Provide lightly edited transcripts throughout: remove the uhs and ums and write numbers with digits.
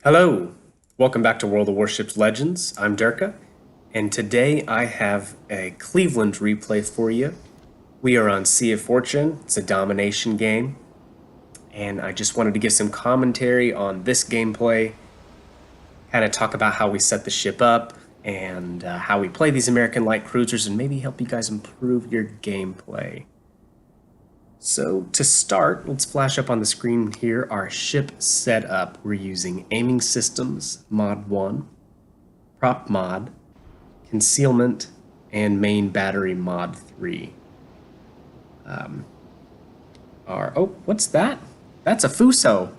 Hello, welcome back to World of Warships Legends. I'm Durka, and today I have a Cleveland replay for you. We are on Sea of Fortune. It's a domination game, and I just wanted to give some commentary on this gameplay, kind of talk about how we set the ship up, and how we play these American light cruisers, and maybe help you guys improve your gameplay. So to start, let's flash up on the screen here our ship setup. We're using aiming systems, mod 1, prop mod, concealment, and main battery mod 3. What's that? That's a Fuso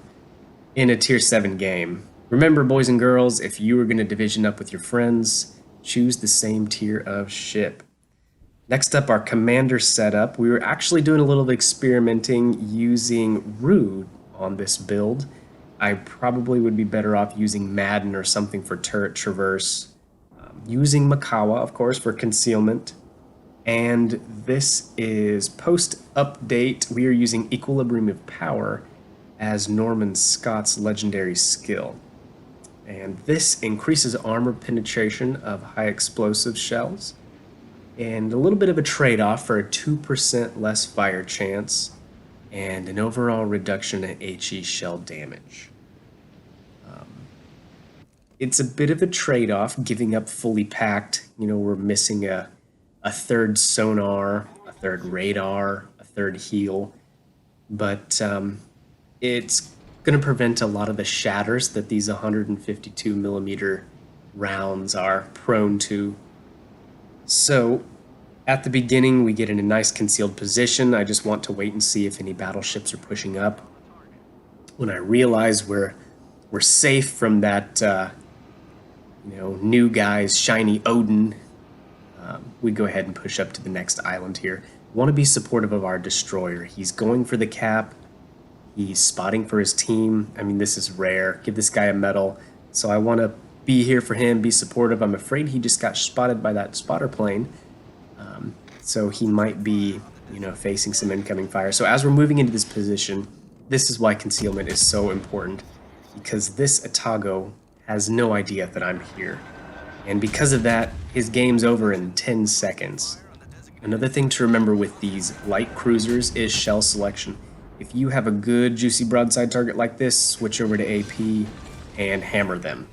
in a tier 7 game. Remember, boys and girls, if you were going to division up with your friends, choose the same tier of ship. Next up, our commander setup. We were actually doing a little experimenting using Rude on this build. I probably would be better off using Madden or something for turret traverse. Using Makawa, of course, for concealment. And this is post-update. We are using Equilibrium of Power as Norman Scott's legendary skill. And this increases armor penetration of high explosive shells, and a little bit of a trade-off for a 2% less fire chance and an overall reduction in HE shell damage. It's a bit of a trade-off giving up fully packed. You know, we're missing a third sonar, a third radar, a third heal, but it's going to prevent a lot of the shatters that these 152 millimeter rounds are prone to. So, at the beginning, we get in a nice concealed position. I just want to wait and see if any battleships are pushing up. When I realize we're safe from that, new guy's shiny Odin, we go ahead and push up to the next island here. Want to be supportive of our destroyer. He's going for the cap. He's spotting for his team. I mean, this is rare. Give this guy a medal. So I want to be here for him, be supportive. I'm afraid he just got spotted by that spotter plane. So he might be, facing some incoming fire. So as we're moving into this position, this is why concealment is so important, because this Atago has no idea that I'm here. And because of that, his game's over in 10 seconds. Another thing to remember with these light cruisers is shell selection. If you have a good juicy broadside target like this, switch over to AP and hammer them.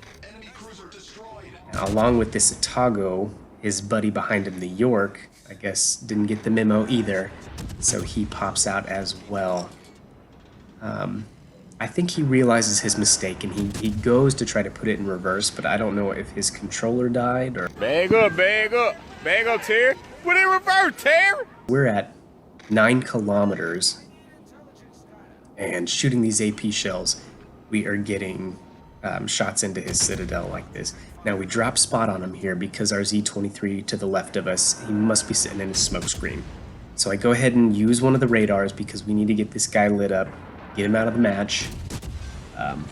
Now, along with this Atago, his buddy behind him, the York, I guess didn't get the memo either, so he pops out as well. I think he realizes his mistake and he goes to try to put it in reverse, but I don't know if his controller died or... Bag up, Terry. Put it in reverse, Terry. We're at 9 kilometers and shooting these AP shells, we are getting shots into his citadel like this. Now we drop spot on him here because our Z-23 to the left of us, he must be sitting in his smoke screen. So I go ahead and use one of the radars because we need to get this guy lit up, get him out of the match. And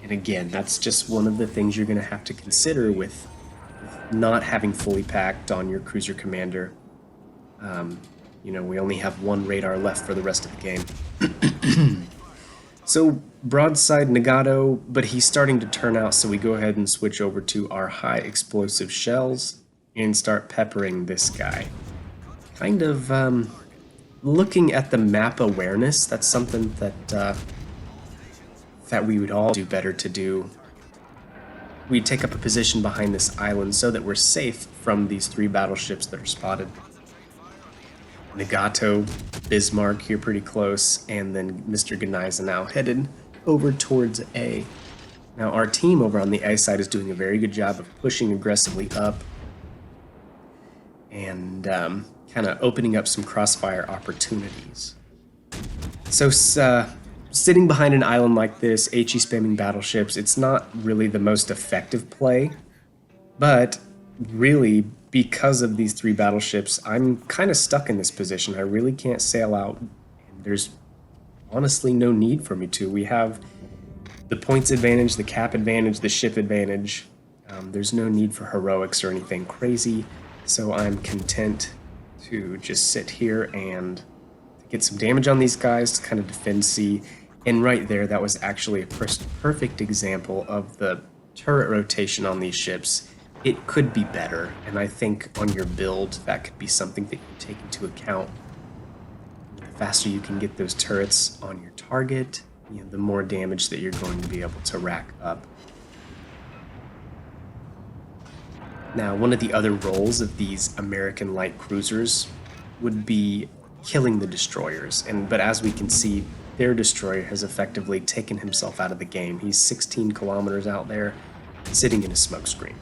again, that's just one of the things you're going to have to consider with not having fully packed on your cruiser commander. We only have one radar left for the rest of the game. So broadside Nagato, but he's starting to turn out, so we go ahead and switch over to our high explosive shells and start peppering this guy. Kind of looking at the map awareness, that's something that we would all do better to do. We take up a position behind this island so that we're safe from these 3 battleships that are spotted. Nagato, Bismarck here pretty close, and then Mr. Ganai's now headed over towards A. Now our team over on the A side is doing a very good job of pushing aggressively up and kind of opening up some crossfire opportunities. So sitting behind an island like this, HE spamming battleships, it's not really the most effective play, but really because of these 3 battleships, I'm kind of stuck in this position. I really can't sail out. There's honestly no need for me to. We have the points advantage, the cap advantage, the ship advantage. There's no need for heroics or anything crazy, so I'm content to just sit here and get some damage on these guys to kind of defend C And right there, that was actually a perfect example of the turret rotation on these ships. It could be better, and I think on your build, that could be something that you take into account. The faster you can get those turrets on your target, the more damage that you're going to be able to rack up. Now, one of the other roles of these American light cruisers would be killing the destroyers, but as we can see, their destroyer has effectively taken himself out of the game. He's 16 kilometers out there, sitting in a smokescreen.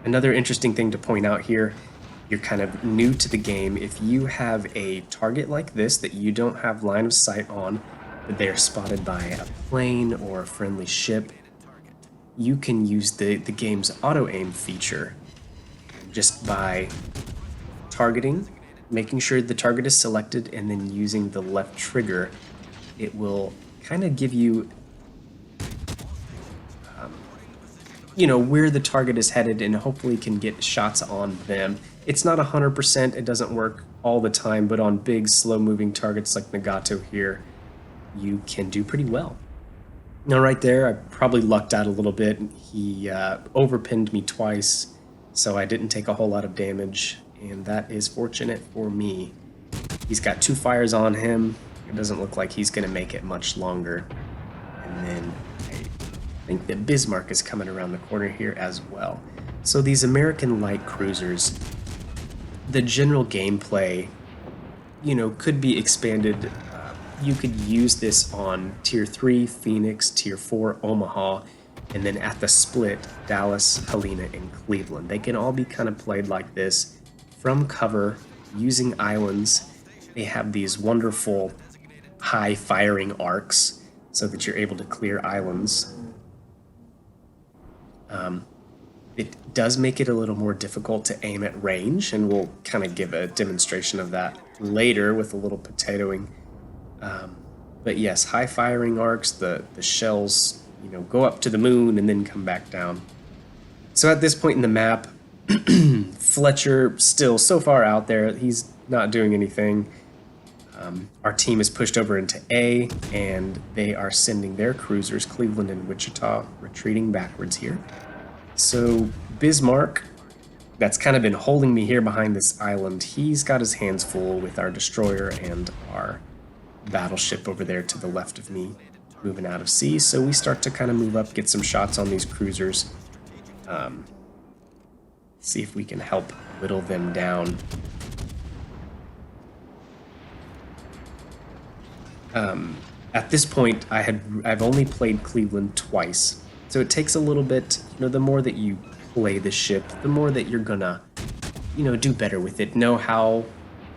Another interesting thing to point out here, you're kind of new to the game. If you have a target like this that you don't have line of sight on, but they're spotted by a plane or a friendly ship, you can use the game's auto-aim feature just by targeting, making sure the target is selected, and then using the left trigger. It will kind of give you where the target is headed, and hopefully can get shots on them. It's not 100%, it doesn't work all the time, but on big slow-moving targets like Nagato here, you can do pretty well. Now right there, I probably lucked out a little bit. He overpinned me twice, so I didn't take a whole lot of damage, and that is fortunate for me. He's got 2 fires on him. It doesn't look like he's going to make it much longer. And then I think that Bismarck is coming around the corner here as well. So these American light cruisers, the general gameplay, could be expanded. You could use this on Tier 3, Phoenix, Tier 4, Omaha, and then at the split, Dallas, Helena, and Cleveland. They can all be kind of played like this, from cover, using islands. They have these wonderful high firing arcs so that you're able to clear islands. It does make it a little more difficult to aim at range, and we'll kind of give a demonstration of that later with a little potatoing. But yes, high firing arcs, the shells, go up to the moon and then come back down. So at this point in the map, Fletcher still so far out there, he's not doing anything. Our team is pushed over into A, and they are sending their cruisers, Cleveland and Wichita, retreating backwards here. So Bismarck, that's kind of been holding me here behind this island, he's got his hands full with our destroyer and our battleship over there to the left of me, moving out of sea. So we start to kind of move up, get some shots on these cruisers, see if we can help whittle them down. At this point, I've only played Cleveland twice, so it takes a little bit. The more that you play the ship, the more that you're gonna, do better with it, know how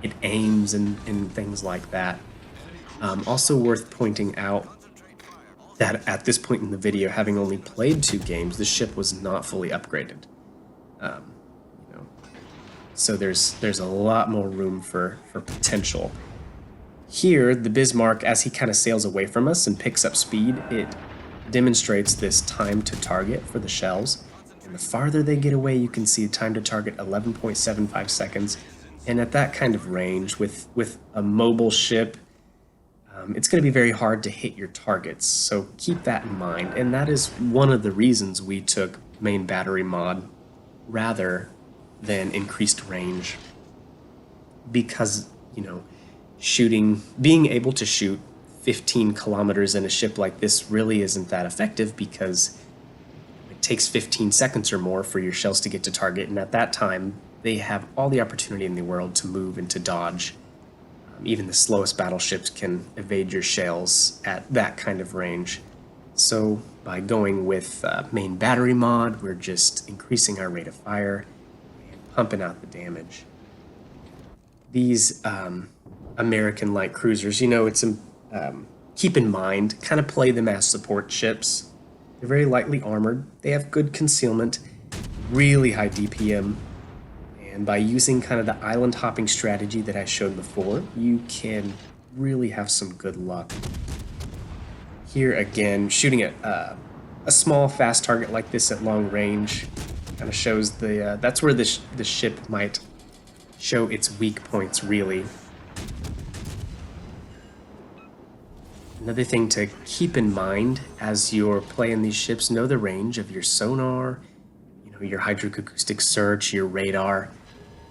it aims and things like that. Also worth pointing out that at this point in the video, having only played 2 games, the ship was not fully upgraded. So there's a lot more room for potential. Here, the Bismarck, as he kind of sails away from us and picks up speed, it demonstrates this time to target for the shells. And the farther they get away, you can see time to target 11.75 seconds. And at that kind of range, with a mobile ship, it's going to be very hard to hit your targets. So keep that in mind. And that is one of the reasons we took main battery mod rather than increased range. Because, being able to shoot 15 kilometers in a ship like this really isn't that effective, because it takes 15 seconds or more for your shells to get to target, and at that time they have all the opportunity in the world to move and to dodge. Even the slowest battleships can evade your shells at that kind of range. So by going with main battery mod, we're just increasing our rate of fire and pumping out the damage. These American light cruisers, it's keep in mind, kind of play them as support ships. They're very lightly armored. They have good concealment, really high DPM. And by using kind of the island hopping strategy that I showed before, you can really have some good luck. Here again, shooting at a small fast target like this at long range kind of shows that's where the ship might show its weak points really. Another thing to keep in mind as you're playing these ships, know the range of your sonar, your hydroacoustic search, your radar.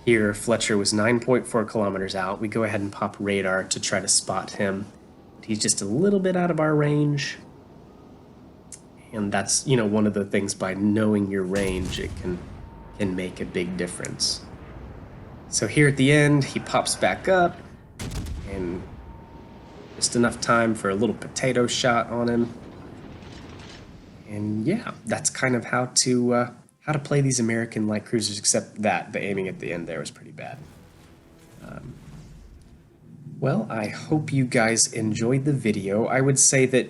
Here, Fletcher was 9.4 kilometers out. We go ahead and pop radar to try to spot him. He's just a little bit out of our range. And that's, one of the things, by knowing your range, it can make a big difference. So here at the end, he pops back up, and just enough time for a little potato shot on him. And yeah, that's kind of how to play these American light cruisers, except that the aiming at the end there was pretty bad. Well, I hope you guys enjoyed the video. I would say that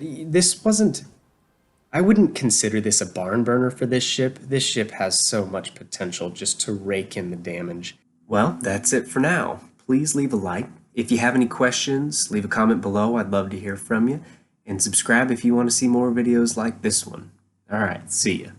I wouldn't consider this a barn burner for this ship. This ship has so much potential just to rake in the damage. Well, that's it for now. Please leave a like. If you have any questions, leave a comment below. I'd love to hear from you. And subscribe if you want to see more videos like this one. All right, see ya.